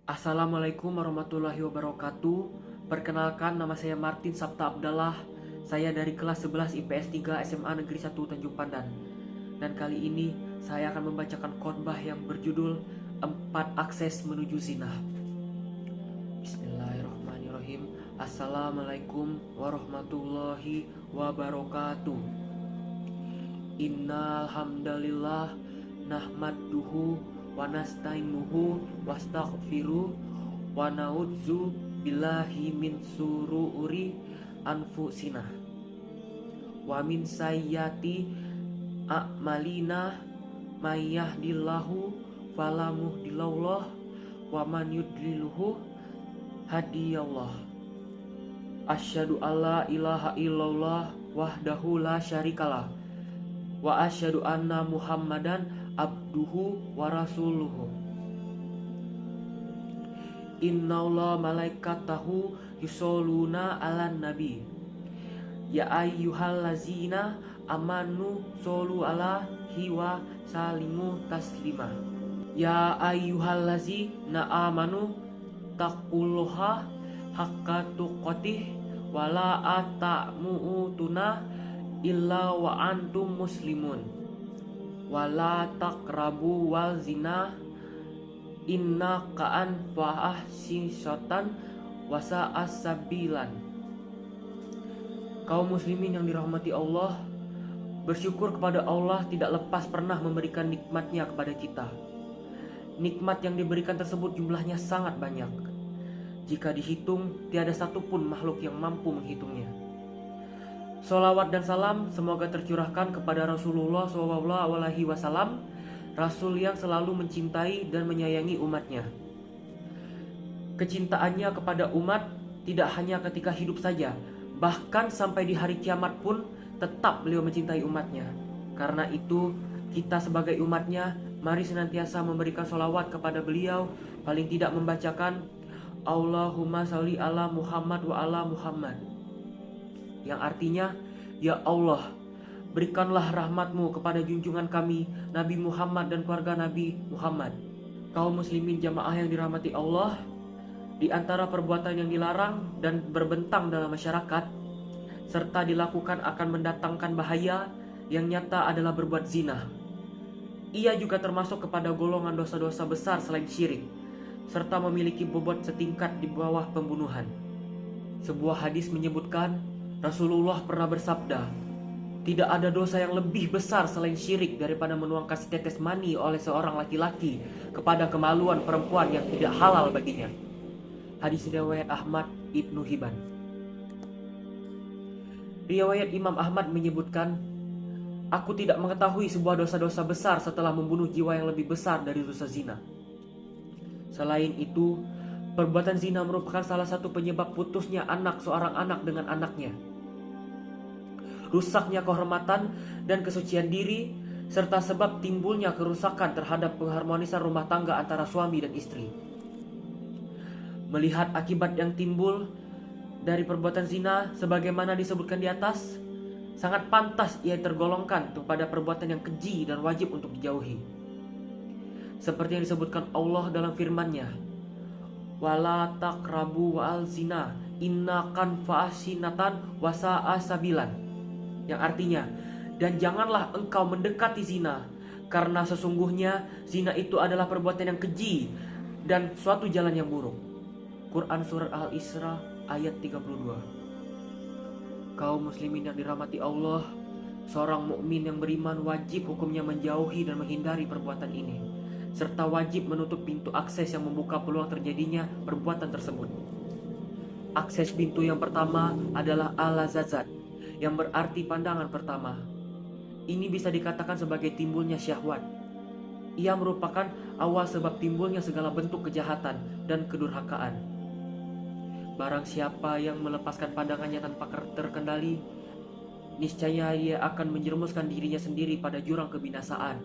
Assalamualaikum warahmatullahi wabarakatuh. Perkenalkan, nama saya Martin Sabta Abdallah. Saya dari kelas 11 IPS 3 SMA Negeri 1 Tanjung Pandan. Dan kali ini saya akan membacakan khotbah yang berjudul 4 akses menuju zina. Bismillahirrahmanirrahim. Assalamualaikum warahmatullahi wabarakatuh. Innal hamdalillah nahmaduhu wa nasta'inuhu wastaghfiruh wa na'udzu billahi min sururi anfusina wa min sayyiati a'malina may yahdihillahu fala mudhillalah wa man yudlilhu hadiyallah. Asyhadu alla ilaha illallah wahdahu la syarikalah wa asyhadu anna Muhammadan abduhu wa rasuluhu. Innallaha malaikatahu yusholluna 'alan nabi. Ya ayyuhallazina amanu shollu 'alaihi wa sallimu taslima. Ya ayyuhallazina amanu taqullaha haqqa tuqatih wa la tamutunna illa wa antum muslimun wala taqrabu wal zina inna ka'an fa'ahsisatan wasa asabilan. Kaum muslimin yang dirahmati Allah, bersyukur kepada Allah tidak lepas pernah memberikan nikmatnya kepada kita. Nikmat yang diberikan tersebut jumlahnya sangat banyak. Jika dihitung, tiada satupun makhluk yang mampu menghitungnya. Sholawat dan salam semoga tercurahkan kepada Rasulullah SAW, Rasul yang selalu mencintai dan menyayangi umatnya. Kecintaannya kepada umat tidak hanya ketika hidup saja, bahkan sampai di hari kiamat pun tetap beliau mencintai umatnya. Karena itu kita sebagai umatnya, mari senantiasa memberikan sholawat kepada beliau, paling tidak membacakan Allahumma sholli ala Muhammad wa ala Muhammad, yang artinya, ya Allah, berikanlah rahmatmu kepada junjungan kami Nabi Muhammad dan keluarga Nabi Muhammad. Kaum muslimin jamaah yang dirahmati Allah, di antara perbuatan yang dilarang dan berbentang dalam masyarakat serta dilakukan akan mendatangkan bahaya yang nyata adalah berbuat zina. Ia juga termasuk kepada golongan dosa-dosa besar selain syirik, serta memiliki bobot setingkat di bawah pembunuhan. Sebuah hadis menyebutkan Rasulullah pernah bersabda, tidak ada dosa yang lebih besar selain syirik daripada menuangkan setetes mani oleh seorang laki-laki kepada kemaluan perempuan yang tidak halal baginya. Hadis riwayat Ahmad Ibnu Hibban. Riwayat Imam Ahmad menyebutkan, aku tidak mengetahui sebuah dosa-dosa besar setelah membunuh jiwa yang lebih besar dari dosa zina. Selain itu, perbuatan zina merupakan salah satu penyebab putusnya anak seorang anak dengan anaknya, rusaknya kehormatan dan kesucian diri, serta sebab timbulnya kerusakan terhadap pengharmonisan rumah tangga antara suami dan istri. Melihat akibat yang timbul dari perbuatan zina sebagaimana disebutkan di atas, sangat pantas ia tergolongkan kepada perbuatan yang keji dan wajib untuk dijauhi. Seperti yang disebutkan Allah dalam firman-Nya, wala taqrabu wal zina innakan fa'asinatan wasa'a sabilan, yang artinya, dan janganlah engkau mendekati zina, karena sesungguhnya zina itu adalah perbuatan yang keji dan suatu jalan yang buruk. Quran Surat Al-Isra ayat 32. Kaum muslimin yang dirahmati Allah, seorang mukmin yang beriman wajib hukumnya menjauhi dan menghindari perbuatan ini, serta wajib menutup pintu akses yang membuka peluang terjadinya perbuatan tersebut. Akses pintu yang pertama adalah al-lazat, yang berarti pandangan pertama. Ini bisa dikatakan sebagai timbulnya syahwat. Ia merupakan awal sebab timbulnya segala bentuk kejahatan dan kedurhakaan. Barang siapa yang melepaskan pandangannya tanpa terkendali, niscaya ia akan menjerumuskan dirinya sendiri pada jurang kebinasaan.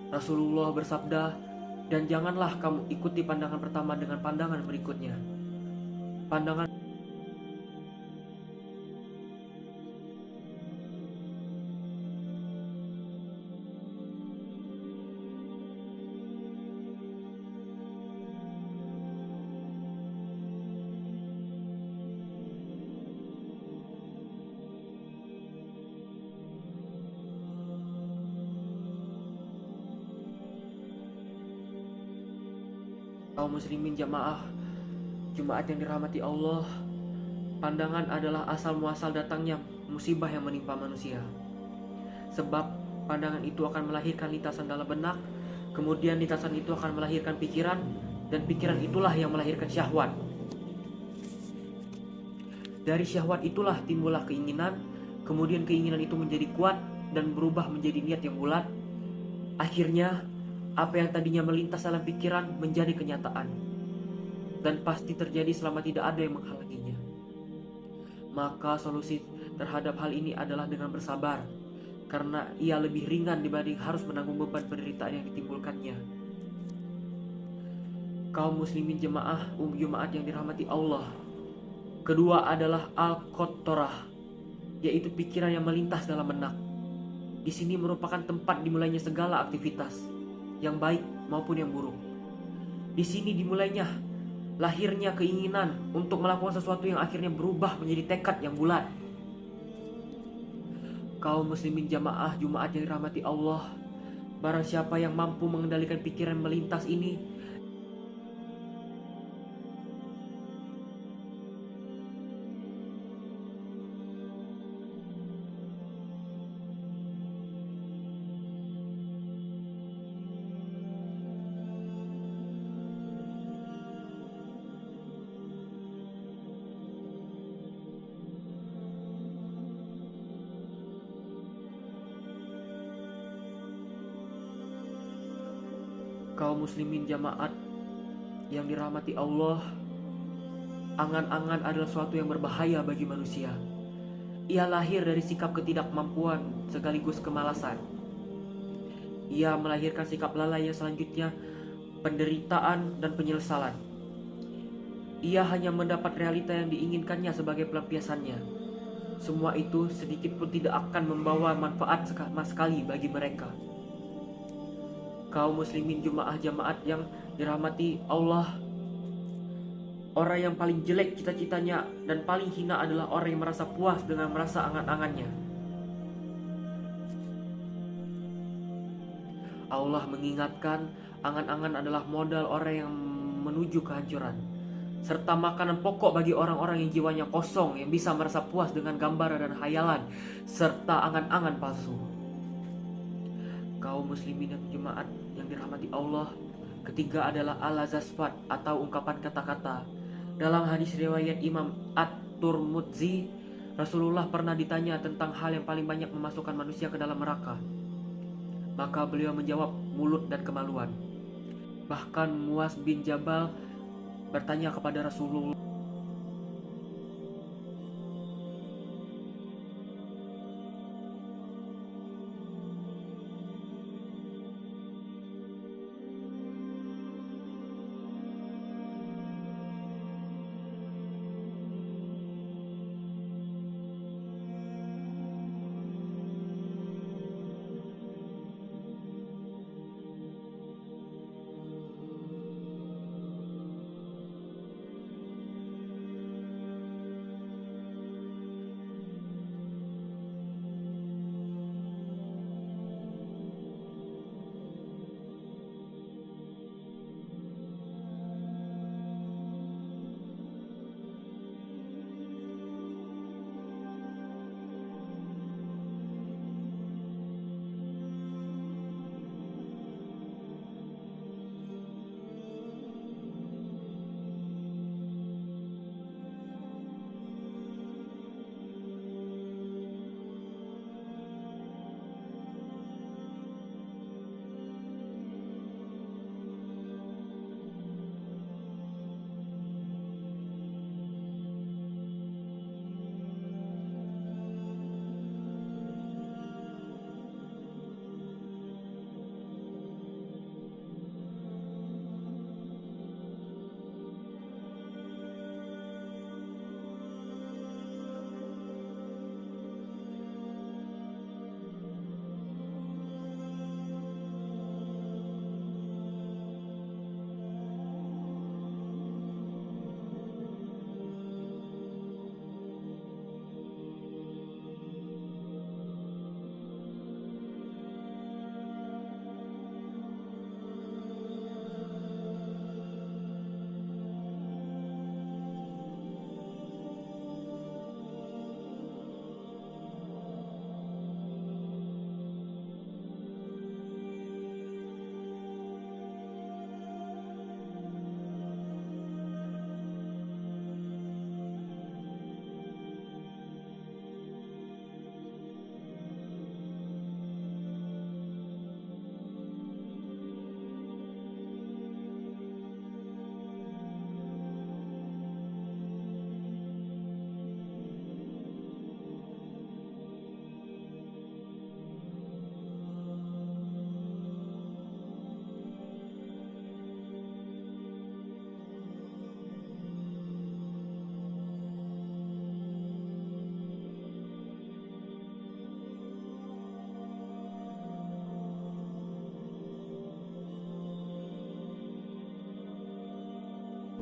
Rasulullah bersabda, dan janganlah kamu ikuti pandangan pertama dengan pandangan berikutnya. Pandangan Kaum muslimin jamaah Jumat yang dirahmati Allah, pandangan adalah asal muasal datangnya musibah yang menimpa manusia. Sebab pandangan itu akan melahirkan lintasan dalam benak, kemudian lintasan itu akan melahirkan pikiran, dan pikiran itulah yang melahirkan syahwat. Dari syahwat itulah timbullah keinginan, kemudian keinginan itu menjadi kuat dan berubah menjadi niat yang bulat. Akhirnya, apa yang tadinya melintas dalam pikiran menjadi kenyataan, dan pasti terjadi selama tidak ada yang menghalanginya. Maka solusi terhadap hal ini adalah dengan bersabar, karena ia lebih ringan dibanding harus menanggung beban penderitaan yang ditimbulkannya. Kaum muslimin jemaah Jumat yang dirahmati Allah, kedua adalah al-qottorah, yaitu pikiran yang melintas dalam benak. Di sini merupakan tempat dimulainya segala aktivitas, yang baik maupun yang buruk. Di sini dimulainya lahirnya keinginan untuk melakukan sesuatu yang akhirnya berubah menjadi tekad yang bulat. Kaum muslimin jamaah Jumat yang dirahmati Allah, barang siapa yang mampu mengendalikan pikiran melintas ini, kaum muslimin jamaat yang dirahmati Allah, angan-angan adalah suatu yang berbahaya bagi manusia. Ia lahir dari sikap ketidakmampuan sekaligus kemalasan. Ia melahirkan sikap lalai yang selanjutnya penderitaan dan penyesalan. Ia hanya mendapat realita yang diinginkannya sebagai pelampiasannya. Semua itu sedikit pun tidak akan membawa manfaat sama sekali bagi mereka. Kaum muslimin jamaat yang dirahmati Allah, orang yang paling jelek cita-citanya dan paling hina adalah orang yang merasa puas dengan merasa angan-angannya. Allah mengingatkan, angan-angan adalah modal orang yang menuju kehancuran, serta makanan pokok bagi orang-orang yang jiwanya kosong, yang bisa merasa puas dengan gambaran dan hayalan, serta angan-angan palsu. Kaum muslimin dan jemaat yang dirahmati Allah, ketiga adalah al-lazasfat atau ungkapan kata-kata. Dalam hadis riwayat Imam At-Tirmidzi, Rasulullah pernah ditanya tentang hal yang paling banyak memasukkan manusia ke dalam neraka. Maka beliau menjawab, mulut dan kemaluan. Bahkan Muaz bin Jabal bertanya kepada Rasulullah,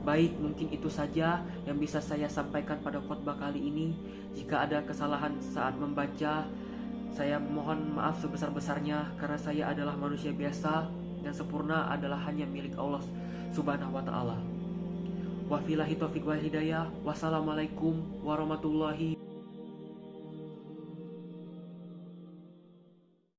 Baik, mungkin itu saja yang bisa saya sampaikan pada khotbah kali ini. Jika ada kesalahan saat membaca, saya mohon maaf sebesar-besarnya karena saya adalah manusia biasa dan sempurna adalah hanya milik Allah Subhanahu wa taala. Wabillahi taufiq wal hidayah. Wassalamualaikum warahmatullahi